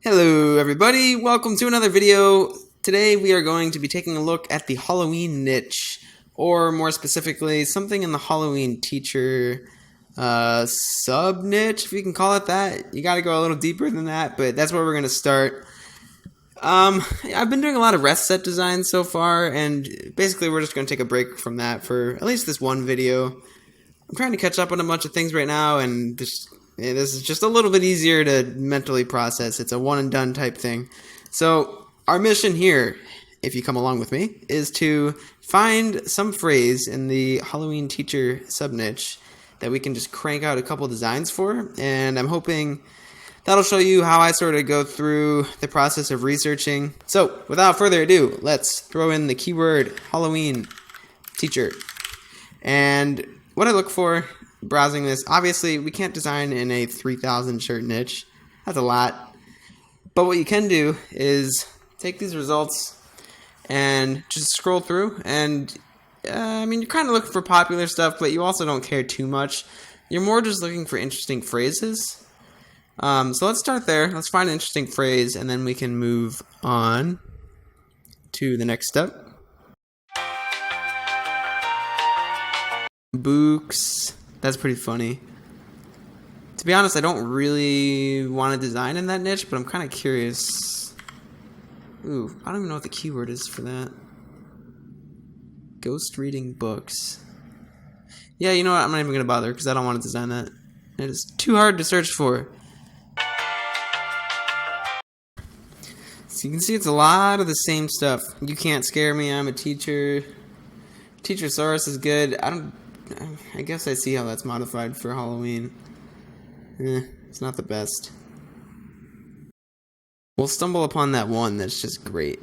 Hello everybody, welcome to another video. Today we are going to be taking a look at the Halloween niche, or more specifically, something in the Halloween teacher sub-niche, if you can call it that. You gotta go a little deeper than that, but that's where we're gonna start. I've been doing a lot of rest set designs so far, and basically we're just gonna take a break from that for at least this one video. I'm trying to catch up on a bunch of things right now, and this is just a little bit easier to mentally process. It's a one and done type thing. So our mission here, if you come along with me, is to find some phrase in the Halloween teacher sub niche that we can just crank out a couple designs for, and I'm hoping that'll show you how I sort of go through the process of researching. So without further ado, let's throw in the keyword Halloween teacher. And what I look for browsing this, obviously we can't design in a 3,000 shirt niche. That's a lot. But what you can do is take these results and just scroll through, and you're kind of looking for popular stuff, but you also don't care too much. You're more just looking for interesting phrases. So let's start there. Let's find an interesting phrase, and then we can move on to the next step. Books. That's pretty funny. To be honest, I don't really want to design in that niche, but I'm kind of curious. Ooh, I don't even know what the keyword is for that. Ghost reading books. Yeah, you know what? I'm not even going to bother because I don't want to design that. It is too hard to search for. So you can see it's a lot of the same stuff. You can't scare me, I'm a teacher. Teachersaurus is good. I guess I see how that's modified for Halloween. It's not the best. We'll stumble upon that one that's just great.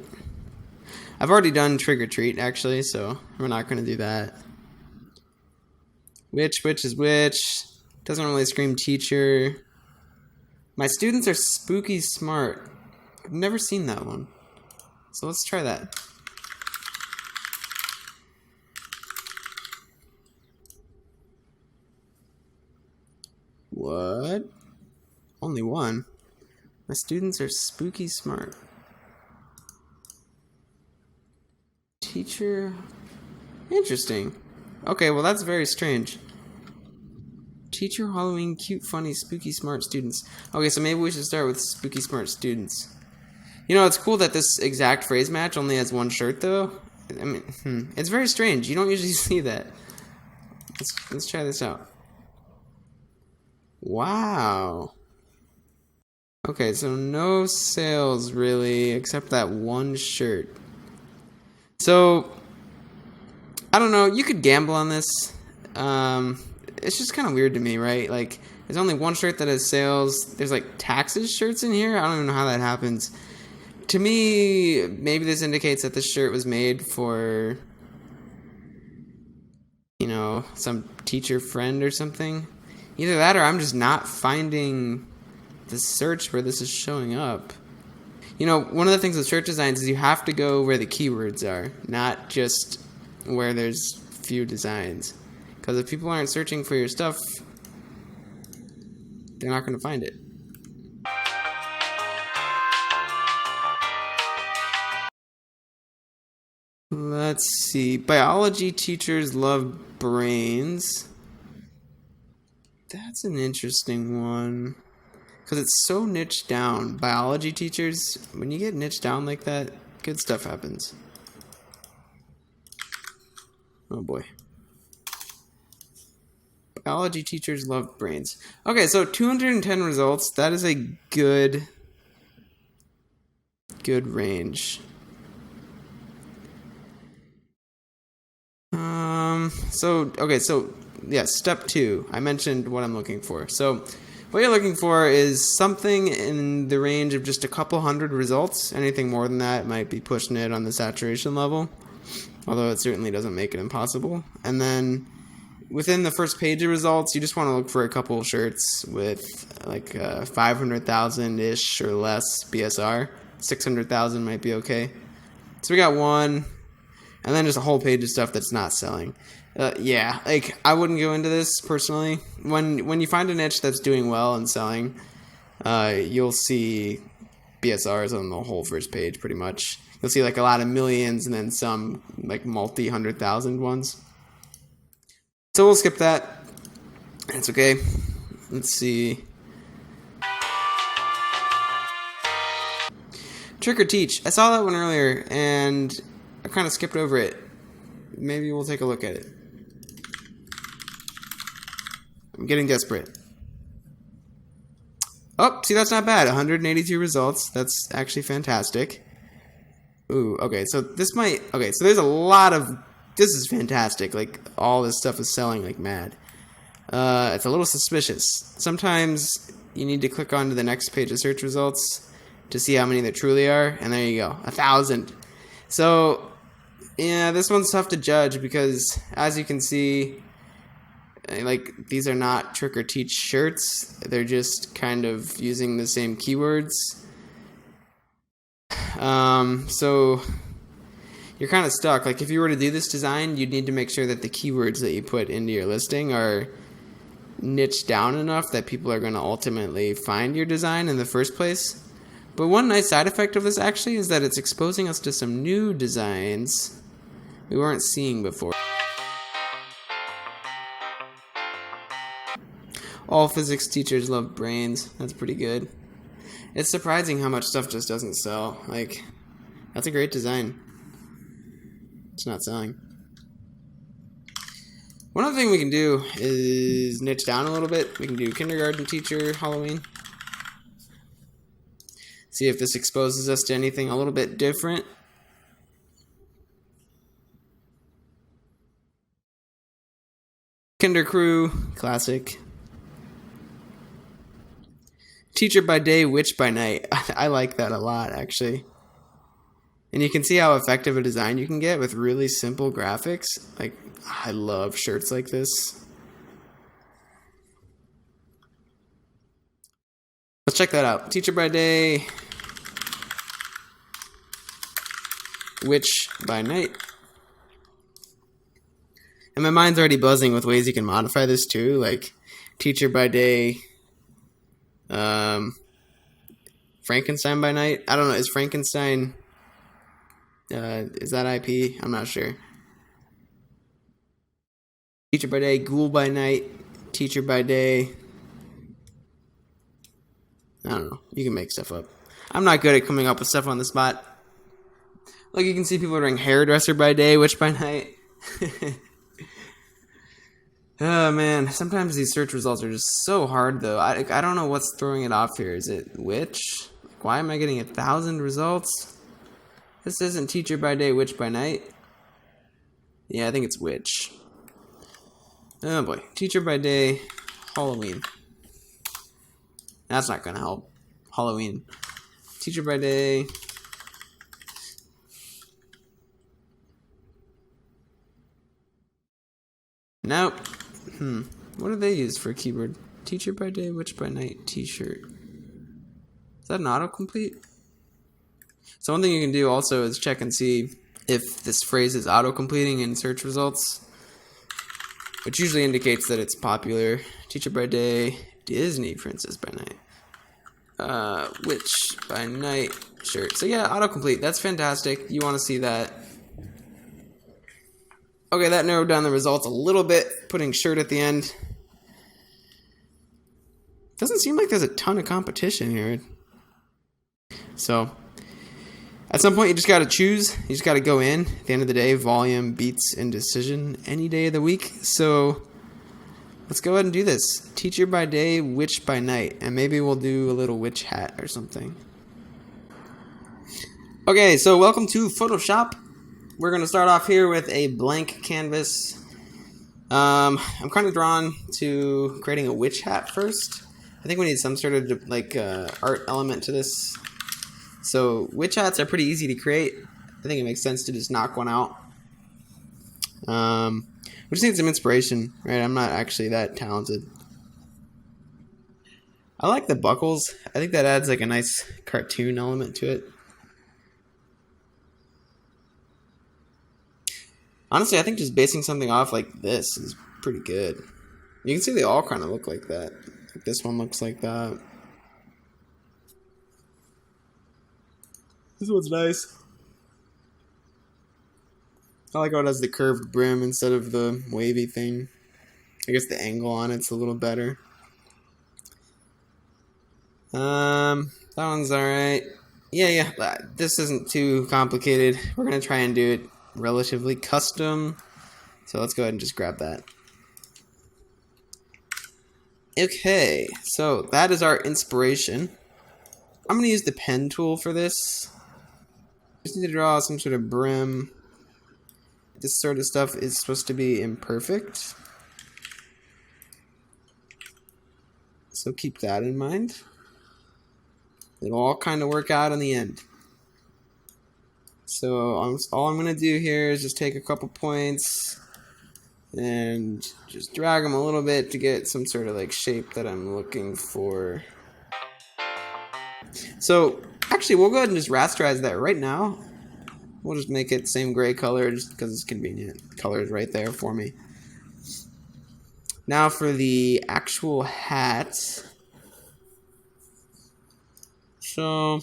I've already done Trick or Treat, actually, so we're not going to do that. Which is which? Doesn't really scream teacher. My students are spooky smart. I've never seen that one. So let's try that. What? Only one? My students are spooky smart. Teacher? Interesting. Okay, well that's very strange. Teacher, Halloween, cute, funny, spooky, smart students. Okay, so maybe we should start with spooky, smart students. You know, it's cool that this exact phrase match only has one shirt, though. I mean, it's very strange. You don't usually see that. Let's try this out. Wow. Okay, so no sales really, except that one shirt. So, I don't know, you could gamble on this. It's just kind of weird to me, right? Like, there's only one shirt that has sales. There's like taxes shirts in here. I don't even know how that happens. To me, maybe this indicates that this shirt was made for, you know, some teacher friend or something. Either that or I'm just not finding the search where this is showing up. You know, one of the things with shirt designs is you have to go where the keywords are, not just where there's few designs. Because if people aren't searching for your stuff, they're not going to find it. Let's see. Biology teachers love brains. That's an interesting one. Because it's so niched down. Biology teachers, when you get niched down like that, good stuff happens. Oh boy. Biology teachers love brains. Okay, so 210 results. That is a good range. So yeah, step 2. I mentioned what I'm looking for. So what you're looking for is something in the range of just a couple hundred results. Anything more than that might be pushing it on the saturation level, although it certainly doesn't make it impossible. And then within the first page of results, you just want to look for a couple of shirts with like 500,000-ish or less BSR. 600,000 might be okay. So we got one, and then just a whole page of stuff that's not selling. Yeah, like I wouldn't go into this personally. When you find a niche that's doing well and selling, you'll see BSRs on the whole first page, pretty much. You'll see like a lot of millions and then some like multi-100,000 ones. So we'll skip that. It's okay. Let's see. Trick or Teach. I saw that one earlier and I kind of skipped over it. Maybe we'll take a look at it. I'm getting desperate. Oh, see, that's not bad. 182 results. That's actually fantastic. Ooh, okay, so this might... Okay, so there's a lot of... This is fantastic. Like, all this stuff is selling like mad. It's a little suspicious. Sometimes you need to click on to the next page of search results to see how many there truly are, and there you go. 1,000. So, yeah, this one's tough to judge because, as you can see... Like, these are not Trick or Teach shirts. They're just kind of using the same keywords. So you're kind of stuck. Like, if you were to do this design, you'd need to make sure that the keywords that you put into your listing are niched down enough that people are going to ultimately find your design in the first place. But one nice side effect of this actually is that it's exposing us to some new designs we weren't seeing before. All physics teachers love brains. That's pretty good. It's surprising how much stuff just doesn't sell. Like, that's a great design. It's not selling. One other thing we can do is niche down a little bit. We can do kindergarten teacher Halloween. See if this exposes us to anything a little bit different. Kinder Crew, classic. Teacher by day, witch by night. I like that a lot, actually. And you can see how effective a design you can get with really simple graphics. Like, I love shirts like this. Let's check that out. Teacher by day, witch by night. And my mind's already buzzing with ways you can modify this too. Like, teacher by day... Frankenstein by night. I don't know. Is Frankenstein? Is that IP? I'm not sure. Teacher by day, ghoul by night. Teacher by day. I don't know. You can make stuff up. I'm not good at coming up with stuff on the spot. Like, you can see people doing hairdresser by day, witch by night. Oh man, sometimes these search results are just so hard though. I don't know what's throwing it off here. Is it witch? Like, why am I getting 1,000 results? This isn't teacher by day, witch by night. Yeah, I think it's witch. Oh boy, teacher by day, Halloween. That's not gonna help. Halloween. Teacher by day. Nope. What do they use for a keyword? Teacher by day, witch by night, t-shirt. Is that an autocomplete? So one thing you can do also is check and see if this phrase is auto-completing in search results, which usually indicates that it's popular. Teacher by day, Disney princess by night. Witch by night shirt. So yeah, autocomplete. That's fantastic. You want to see that. Okay, that narrowed down the results a little bit, putting shirt at the end. Doesn't seem like there's a ton of competition here. So, at some point you just got to choose. You just got to go in. At the end of the day, volume beats indecision any day of the week. So, let's go ahead and do this. Teacher by day, witch by night. And maybe we'll do a little witch hat or something. Okay, so welcome to Photoshop. We're going to start off here with a blank canvas. I'm kind of drawn to creating a witch hat first. I think we need some sort of like art element to this. So witch hats are pretty easy to create. I think it makes sense to just knock one out. We just need some inspiration, right? I'm not actually that talented. I like the buckles. I think that adds like a nice cartoon element to it. Honestly, I think just basing something off like this is pretty good. You can see they all kind of look like that. Like this one looks like that. This one's nice. I like how it has the curved brim instead of the wavy thing. I guess the angle on it's a little better. That one's alright. Yeah. This isn't too complicated. We're gonna try and do it relatively custom. So let's go ahead and just grab that. Okay, so that is our inspiration. I'm gonna use the pen tool for this. Just need to draw some sort of brim. This sort of stuff is supposed to be imperfect, so keep that in mind. It'll all kind of work out in the end. So all I'm going to do here is just take a couple points and just drag them a little bit to get some sort of like shape that I'm looking for. So actually we'll go ahead and just rasterize that right now. We'll just make it same gray color just because it's convenient. The color is right there for me. Now for the actual hat. So,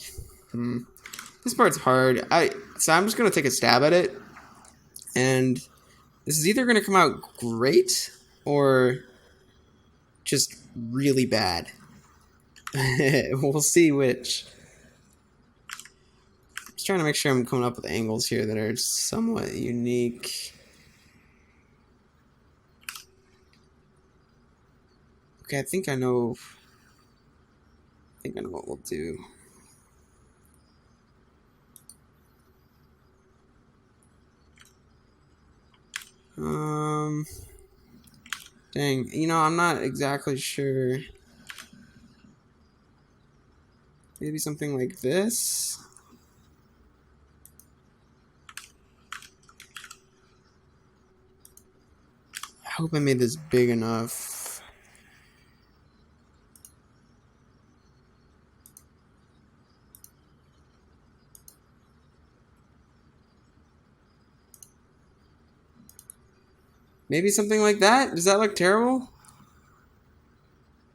this part's hard. So I'm just going to take a stab at it. And this is either going to come out great or just really bad. We'll see which. Just trying to make sure I'm coming up with angles here that are somewhat unique. Okay, I think I know what we'll do. Dang, I'm not exactly sure. Maybe something like this? I hope I made this big enough. Maybe something like that? Does that look terrible?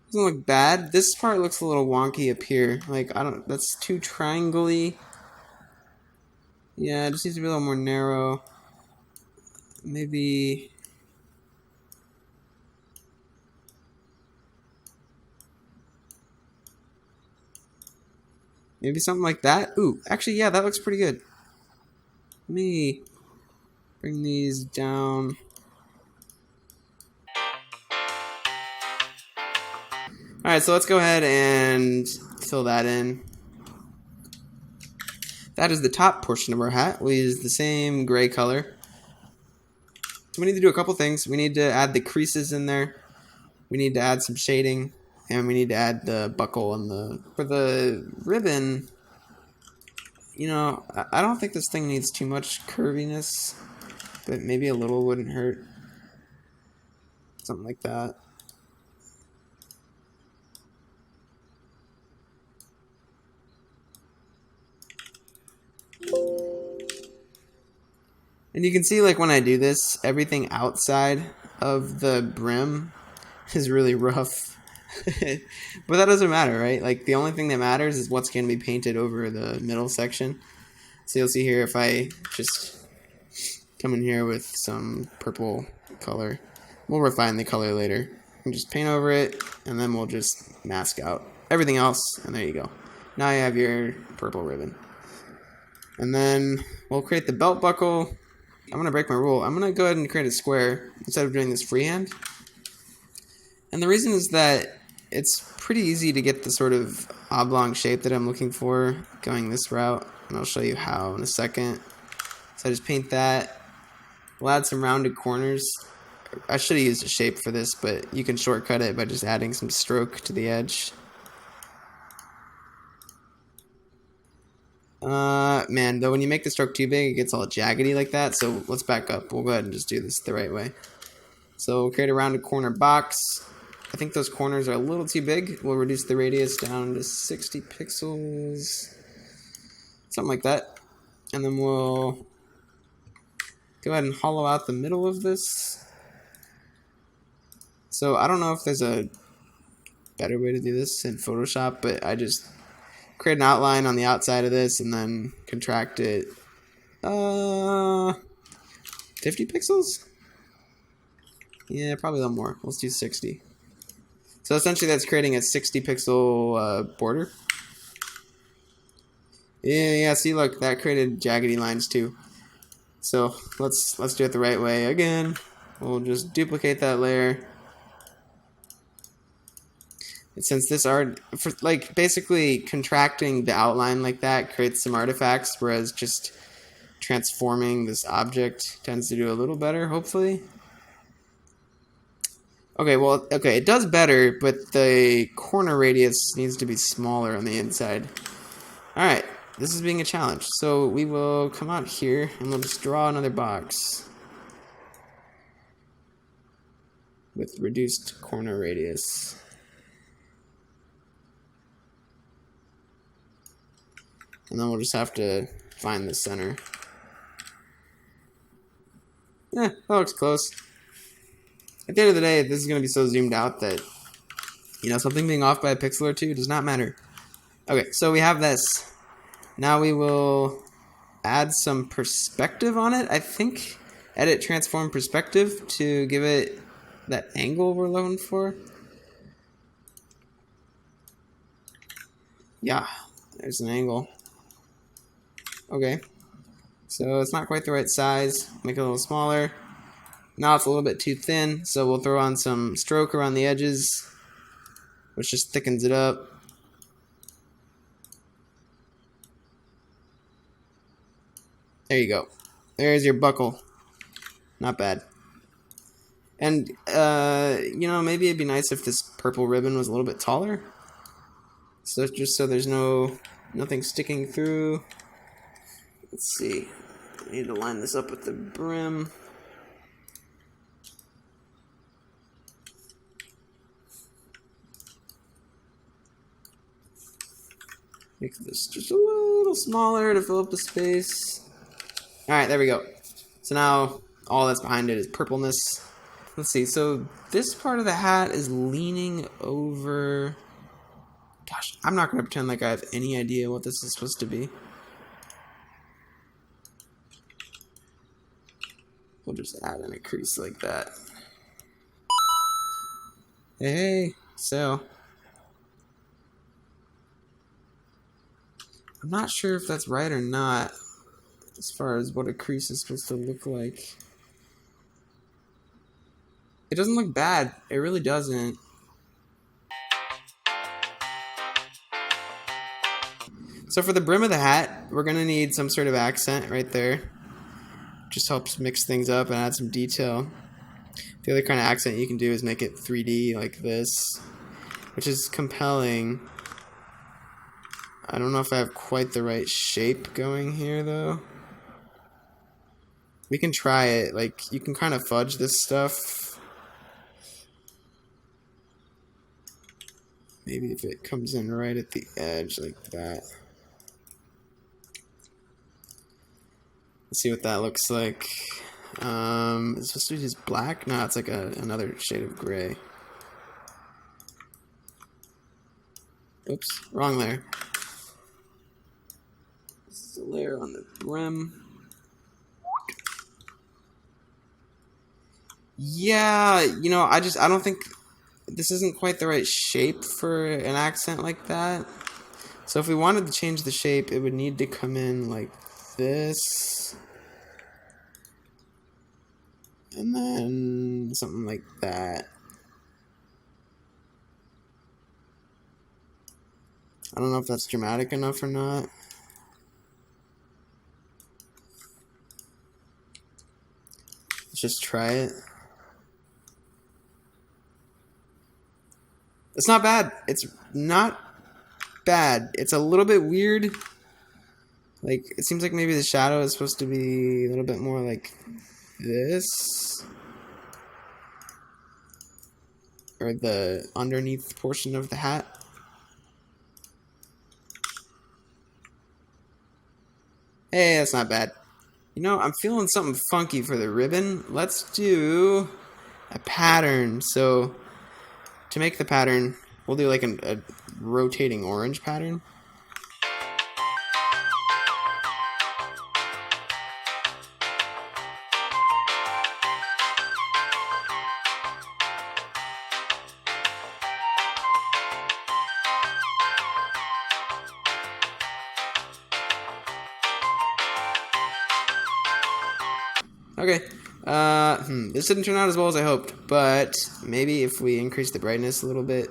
Doesn't look bad. This part looks a little wonky up here. Like, that's too triangle-y. Yeah, it just needs to be a little more narrow. Maybe something like that. Ooh, actually, yeah, that looks pretty good. Let me bring these down. Alright, so let's go ahead and fill that in. That is the top portion of our hat. We use the same gray color. So we need to do a couple things. We need to add the creases in there. We need to add some shading. And we need to add the buckle and for the ribbon. I don't think this thing needs too much curviness, but maybe a little wouldn't hurt. Something like that. And you can see, like, when I do this, everything outside of the brim is really rough. But that doesn't matter, right? Like, the only thing that matters is what's going to be painted over the middle section. So you'll see here, if I just come in here with some purple color, we'll refine the color later. And just paint over it, and then we'll just mask out everything else, and there you go. Now you have your purple ribbon. And then we'll create the belt buckle. I'm going to break my rule. I'm going to go ahead and create a square instead of doing this freehand. And the reason is that it's pretty easy to get the sort of oblong shape that I'm looking for going this route. And I'll show you how in a second. So I just paint that. We'll add some rounded corners. I should have used a shape for this, but you can shortcut it by just adding some stroke to the edge. Man, though, when you make the stroke too big, it gets all jaggedy like that, so let's back up. We'll go ahead and just do this the right way. So we'll create a rounded corner box. I think those corners are a little too big. We'll reduce the radius down to 60 pixels. Something like that. And then we'll go ahead and hollow out the middle of this. So I don't know if there's a better way to do this in Photoshop, but I just create an outline on the outside of this and then contract it 50 pixels? Yeah, probably a little more. Let's do 60. So essentially that's creating a 60 pixel border. Yeah, see, look, that created jaggedy lines too. So let's do it the right way again. We'll just duplicate that layer. And since this art, for like basically contracting the outline like that creates some artifacts, whereas just transforming this object tends to do a little better, hopefully. Okay, well, okay, it does better, but the corner radius needs to be smaller on the inside. Alright, this is being a challenge. So we will come out here and we'll just draw another box with reduced corner radius. And then we'll just have to find the center. Yeah, that looks close. At the end of the day, this is going to be so zoomed out that, you know, something being off by a pixel or two does not matter. Okay, so we have this. Now we will add some perspective on it. I think edit transform perspective to give it that angle we're looking for. Yeah, there's an angle. Okay, so it's not quite the right size. Make it a little smaller. Now it's a little bit too thin, so we'll throw on some stroke around the edges, which just thickens it up. There you go. There's your buckle. Not bad. And, you know, maybe it'd be nice if this purple ribbon was a little bit taller. So just so there's nothing sticking through. Let's see. I need to line this up with the brim. Make this just a little smaller to fill up the space. Alright, there we go. So now all that's behind it is purpleness. Let's see, so this part of the hat is leaning over... Gosh, I'm not going to pretend like I have any idea what this is supposed to be. We'll just add in a crease like that. Hey, so... I'm not sure if that's right or not, as far as what a crease is supposed to look like. It doesn't look bad. It really doesn't. So for the brim of the hat, we're going to need some sort of accent right there. Just helps mix things up and add some detail. The other kind of accent you can do is make it 3D like this, which is compelling. I don't know if I have quite the right shape going here, though. We can try it. Like, you can kind of fudge this stuff. Maybe if it comes in right at the edge like that. Let's see what that looks like. Is it supposed to be just black? No, it's like another shade of gray. Oops, wrong layer. This is a layer on the brim. Yeah, you know, I don't think this isn't quite the right shape for an accent like that. So if we wanted to change the shape, it would need to come in like this. And then something like that. I don't know if that's dramatic enough or not. Let's just try it. It's not bad. It's not bad. It's a little bit weird. Like, it seems like maybe the shadow is supposed to be a little bit more like this. Or the underneath portion of the hat. Hey, that's not bad. You know, I'm feeling something funky for the ribbon. Let's do a pattern. So, to make the pattern, we'll do like a rotating orange pattern. Okay. This didn't turn out as well as I hoped, but maybe if we increase the brightness a little bit.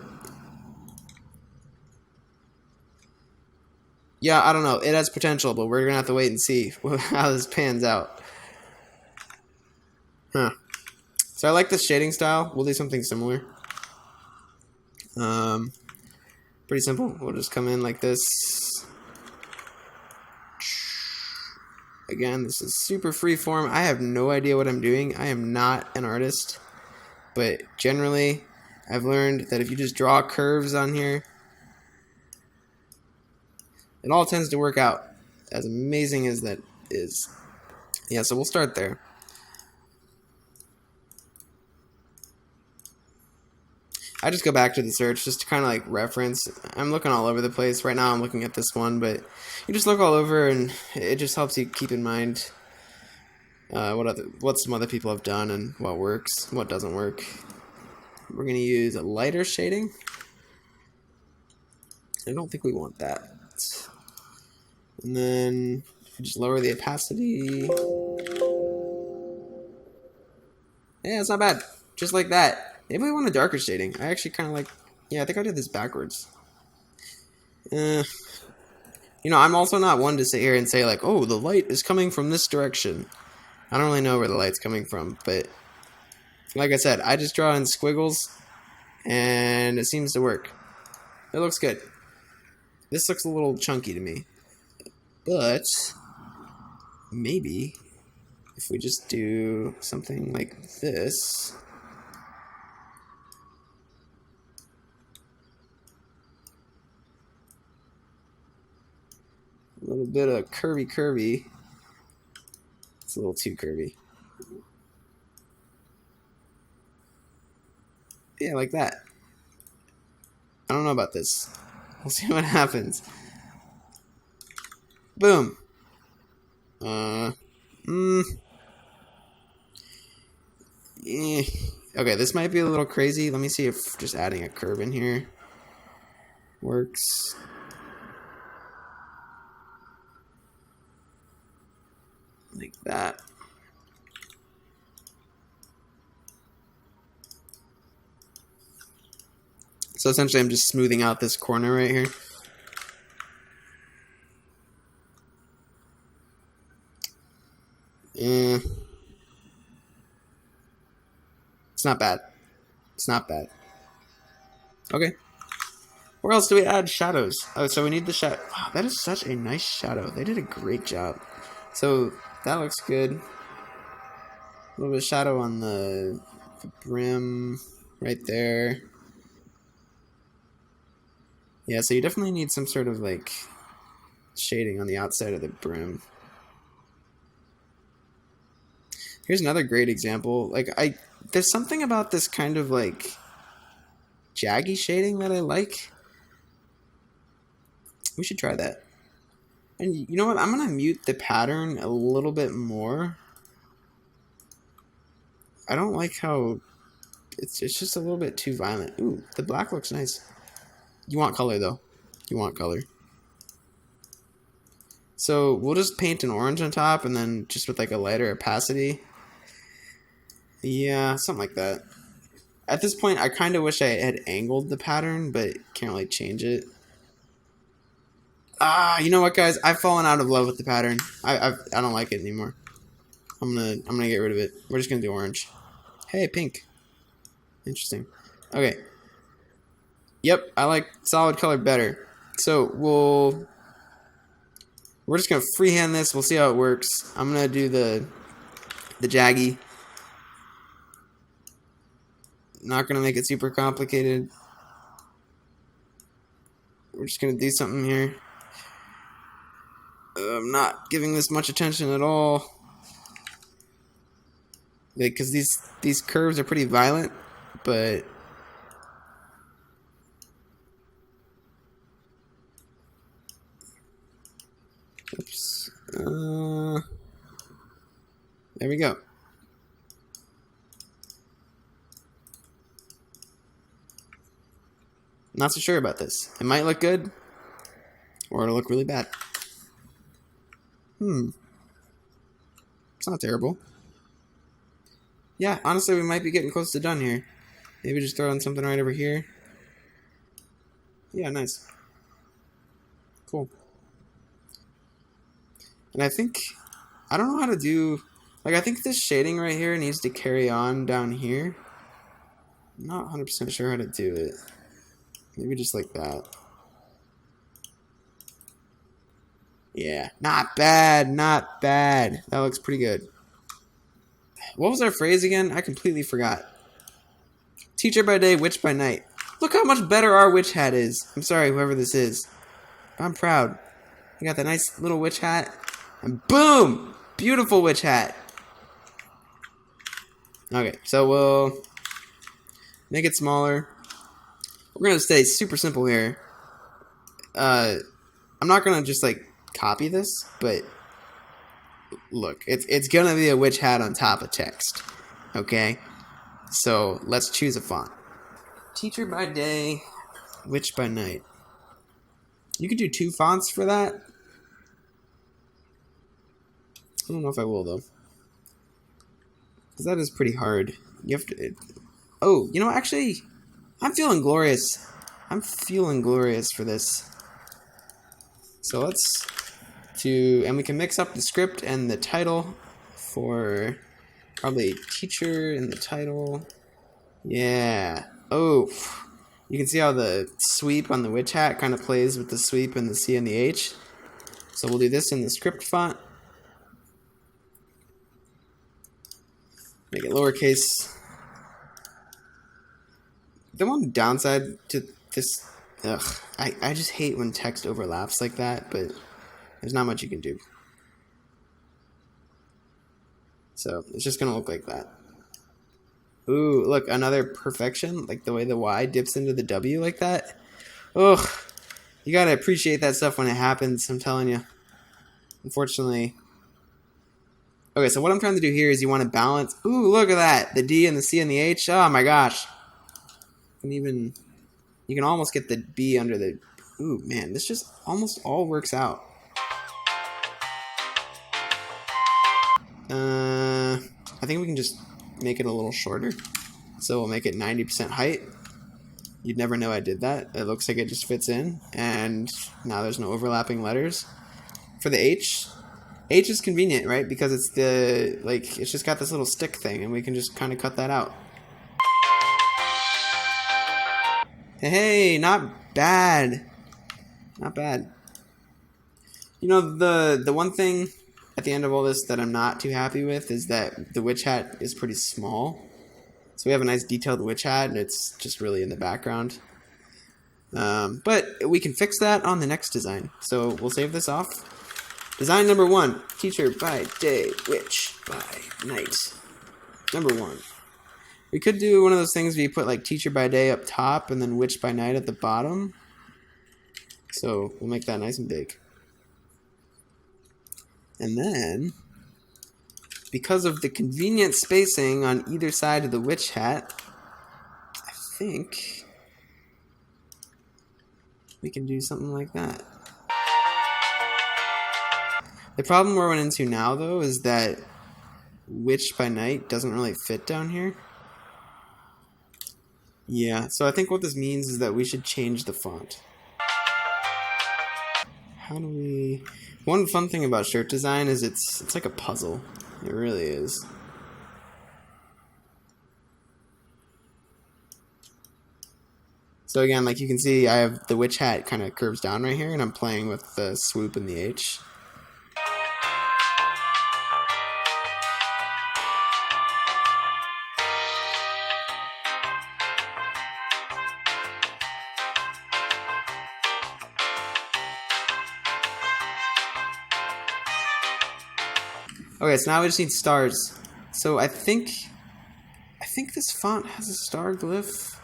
Yeah, I don't know. It has potential, but we're gonna have to wait and see how this pans out. Huh. So I like this shading style. We'll do something similar. Pretty simple. We'll just come in like this. Again, this is super freeform. I have no idea what I'm doing. I am not an artist. But generally, I've learned that if you just draw curves on here, it all tends to work out. As amazing as that is. Yeah, so we'll start there. I just go back to the search just to kind of like reference. I'm looking all over the place. Right now I'm looking at this one, but you just look all over and it just helps you keep in mind what some other people have done and what works, what doesn't work. We're going to use a lighter shading. I don't think we want that. And then just lower the opacity. Yeah, it's not bad. Just like that. Maybe we want a darker shading. I actually kind of like... Yeah, I think I did this backwards. You know, I'm also not one to sit here and say, like, oh, the light is coming from this direction. I don't really know where the light's coming from, but... Like I said, I just draw in squiggles, and it seems to work. It looks good. This looks a little chunky to me. But... maybe... if we just do something like this... a little bit of curvy. It's a little too curvy. Yeah, like that. I don't know about this. We'll see what happens. Boom. Yeah. Okay, this might be a little crazy. Let me see if just adding a curve in here works. Like that. So essentially I'm just smoothing out this corner right here. It's not bad. It's not bad. Okay. Where else do we add shadows? Oh, so we need the shadow. Wow, that is such a nice shadow. They did a great job. So that looks good. A little bit of shadow on the brim right there. Yeah, so you definitely need some sort of like shading on the outside of the brim. Here's another great example. Like there's something about this kind of like jaggy shading that I like. We should try that. And you know what? I'm going to mute the pattern a little bit more. I don't like how it's just a little bit too violent. Ooh, the black looks nice. You want color though. You want color. So we'll just paint an orange on top and then just with like a lighter opacity. Yeah, something like that. At this point, I kind of wish I had angled the pattern, but can't really change it. You know what, guys? I've fallen out of love with the pattern. I don't like it anymore. I'm gonna get rid of it. We're just gonna do orange. Hey, pink. Interesting. Okay. Yep, I like solid color better. So we're just gonna freehand this. We'll see how it works. I'm gonna do the jaggy. Not gonna make it super complicated. We're just gonna do something here. I'm not giving this much attention at all. Because these curves are pretty violent, but oops. There we go. Not so sure about this. It might look good, or it'll look really bad. It's not terrible. Yeah, honestly, we might be getting close to done here. Maybe just throw in something right over here. Yeah, nice. Cool. And I think, I don't know how to do, like, I think this shading right here needs to carry on down here. I'm not 100% sure how to do it. Maybe just like that. Yeah, not bad, not bad. That looks pretty good. What was our phrase again? I completely forgot. Teacher by day, witch by night. Look how much better our witch hat is. I'm sorry, whoever this is. I'm proud. We got the nice little witch hat. And boom! Beautiful witch hat. Okay, so we'll make it smaller. We're going to stay super simple here. I'm not going to just, like, copy this, but look, it's going to be a witch hat on top of text. Okay? So let's choose a font. Teacher by day, witch by night. You could do 2 fonts for that. I don't know if I will, though. Because that is pretty hard. You have to... Oh, you know, actually, I'm feeling glorious. I'm feeling glorious for this. So let's do... And we can mix up the script and the title for probably teacher in the title. Yeah. Oh, you can see how the sweep on the witch hat kind of plays with the sweep and the C and the H. So we'll do this in the script font. Make it lowercase. The one downside to this, I just hate when text overlaps like that, but there's not much you can do. So it's just gonna look like that. Ooh, look, another perfection, like the way the Y dips into the W like that. Ugh, you gotta appreciate that stuff when it happens, I'm telling you. Unfortunately. Okay, so what I'm trying to do here is you want to balance. Ooh, look at that. The D and the C and the H. Oh my gosh. You can almost get the B under the... Ooh, man, this just almost all works out. I think we can just make it a little shorter. So we'll make it 90% height. You'd never know I did that. It looks like it just fits in. And now there's no overlapping letters. For the H is convenient, right? Because it's it's just got this little stick thing, and we can just kind of cut that out. Hey, not bad. Not bad. You know, the one thing at the end of all this that I'm not too happy with is that the witch hat is pretty small. So we have a nice detailed witch hat, and it's just really in the background. But we can fix that on the next design. So we'll save this off. Design number 1. Teacher by day, witch by night. Number 1. We could do one of those things where you put like teacher by day up top and then witch by night at the bottom. So we'll make that nice and big. And then, because of the convenient spacing on either side of the witch hat, I think we can do something like that. The problem we're running into now, though, is that witch by night doesn't really fit down here. Yeah, so I think what this means is that we should change the font. How do we... One fun thing about shirt design is it's like a puzzle. It really is. So again, like you can see, I have the witch hat kind of curves down right here, and I'm playing with the swoop and the H. Okay, so now we just need stars. So I think this font has a star glyph.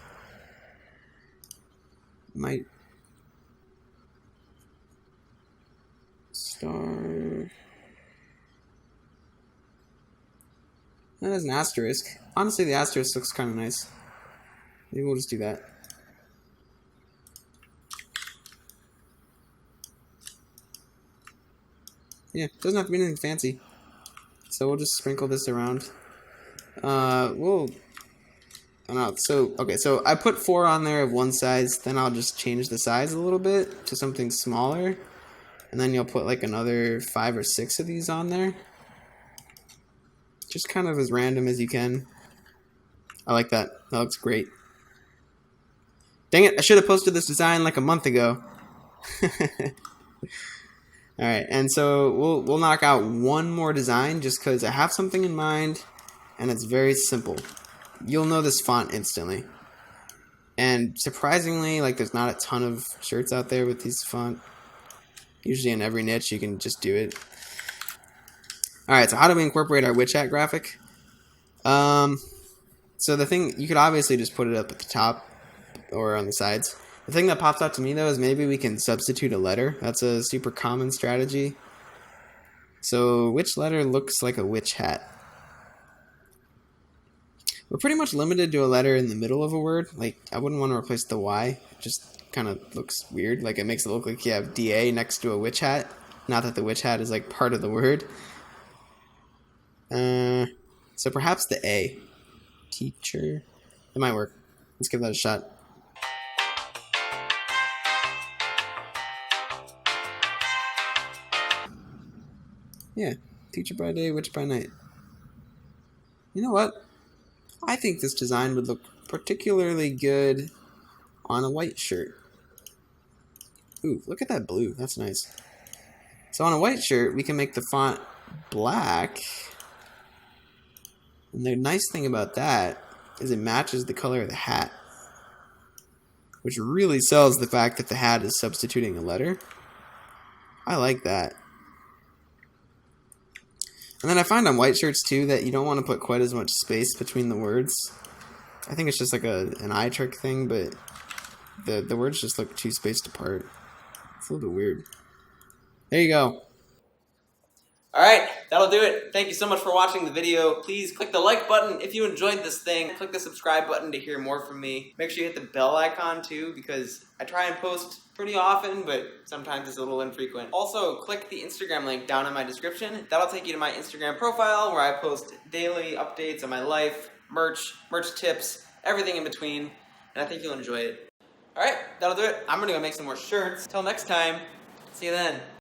Might star. That has an asterisk. Honestly, the asterisk looks kind of nice. Maybe we'll just do that. Yeah, doesn't have to be anything fancy. So we'll just sprinkle this around. We'll, I don't know. So, okay, so I put 4 on there of one size, then I'll just change the size a little bit to something smaller. And then you'll put like another 5 or 6 of these on there. Just kind of as random as you can. I like that. That looks great. Dang it, I should have posted this design like a month ago. Alright, and so we'll knock out one more design just because I have something in mind, and it's very simple. You'll know this font instantly. And surprisingly, like, there's not a ton of shirts out there with these font. Usually in every niche you can just do it. Alright, so how do we incorporate our witch hat graphic? So the thing, you could obviously just put it up at the top or on the sides. The thing that pops out to me though is maybe we can substitute a letter. That's a super common strategy. So which letter looks like a witch hat? We're pretty much limited to a letter in the middle of a word. Like, I wouldn't want to replace the Y. It just kind of looks weird. Like, it makes it look like you have DA next to a witch hat. Not that the witch hat is, like, part of the word. So perhaps the A. Teacher. It might work. Let's give that a shot. Yeah. Teacher by day, witch by night. You know what? I think this design would look particularly good on a white shirt. Ooh, look at that blue. That's nice. So on a white shirt, we can make the font black. And the nice thing about that is it matches the color of the hat, which really sells the fact that the hat is substituting a letter. I like that. And then I find on white shirts too that you don't want to put quite as much space between the words. I think it's just like an eye trick thing, but the words just look too spaced apart. It's a little bit weird. There you go. Alright, that'll do it. Thank you so much for watching the video. Please click the like button if you enjoyed this thing. Click the subscribe button to hear more from me. Make sure you hit the bell icon too, because I try and post pretty often, but sometimes it's a little infrequent. Also, click the Instagram link down in my description. That'll take you to my Instagram profile where I post daily updates on my life, merch tips, everything in between, and I think you'll enjoy it. Alright, that'll do it. I'm gonna go make some more shirts. Till next time, see you then.